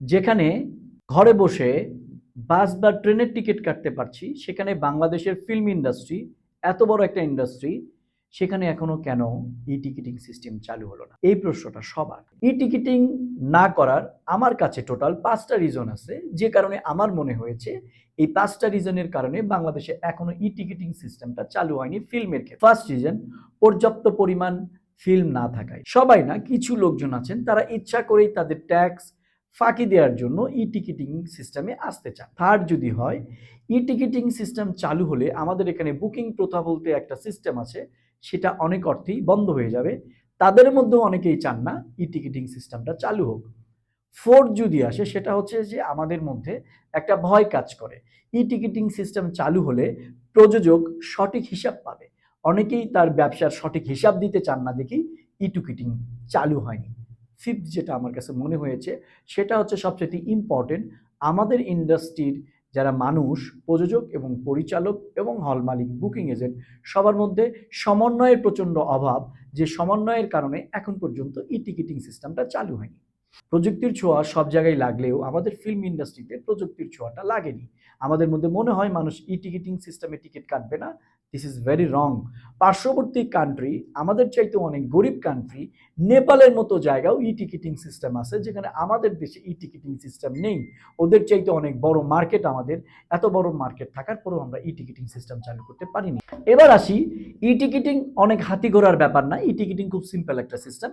যেখানে ঘরে বসে বাস বা ট্রেনের টিকিট কাটতে পারছি, সেখানে বাংলাদেশের ফিল্ম ইন্ডাস্ট্রি এত বড় একটা ইন্ডাস্ট্রি, সেখানে এখনো কেন ই টিকিটিং সিস্টেম চালু হলো না? এই প্রশ্নটা সবার। ই টিকিটিং না করার আমার কাছে টোটাল 5টা রিজন আছে, যে কারণে আমার মনে হয়েছে এই 5টা রিজনের কারণে বাংলাদেশে এখনো ই টিকিটিং সিস্টেমটা চালু হয়নি ফিল্মের ক্ষেত্রে। ফার্স্ট রিজন, পর্যাপ্ত পরিমাণ ফিল্ম না থাকায়। সবাই না, কিছু লোকজন আছেন তারা ইচ্ছা করেই তাদের ট্যাক্স ফাঁকি দেওয়ার জন্য ই টিকিটিং সিস্টেমে আসতে চান। থার্ড যদি হয়, ই টিকিটিং সিস্টেম চালু হলে আমাদের এখানে বুকিং প্রথা বলতে একটা সিস্টেম আছে, সেটা অনেক অর্থেই বন্ধ হয়ে যাবে। তাদের মধ্যেও অনেকেই চান না ই টিকিটিং সিস্টেমটা চালু হোক। ফোর্থ যদি আসে, সেটা হচ্ছে যে আমাদের মধ্যে একটা ভয় কাজ করে। ই টিকিটিং সিস্টেম চালু হলে প্রযোজক সঠিক হিসাব পাবে। অনেকেই তার ব্যবসার সঠিক হিসাব দিতে চান না দেখি ই টিকিটিং চালু হয়নি। ফিফথ যেটা আমার কাছে মনে হয়েছে, সেটা হচ্ছে সবচেয়ে ইম্পর্টেন্ট, আমাদের ইন্ডাস্ট্রির যারা মানুষ, প্রযোজক এবং পরিচালক এবং হল মালিক, বুকিং এজেন্ট, সবার মধ্যে সমন্বয়ের প্রচণ্ড অভাব, যে সমন্বয়ের কারণে এখন পর্যন্ত ই টিকিটিং সিস্টেমটা চালু হয়নি। প্রযুক্তির ছোঁয়া সব জায়গায় লাগলেও আমাদের ফিল্ম ইন্ডাস্ট্রিতে প্রযুক্তির ছোঁয়াটা লাগেনি। আমাদের মধ্যে মনে হয় মানুষ ই টিকিটিং সিস্টেমে টিকিট কাটবে না। This is very wrong. পার্শ্ববর্তী কান্ট্রি, আমাদের চাইতে অনেক গরিব কান্ট্রি, নেপালের মতো জায়গাও ই টিকিটিং সিস্টেম আছে, যেখানে আমাদের দেশে ই টিকিটিং সিস্টেম নেই। ওদের চাইতে অনেক বড় মার্কেট আমাদের, এত বড় মার্কেট থাকার পরেও আমরা ই টিকিটিং সিস্টেম চালু করতে পারিনি। এবার আসি, ই টিকিটিং অনেক হাতি ঘোড়ার ব্যাপার না, ই টিকিটিং খুব সিম্পল একটা সিস্টেম।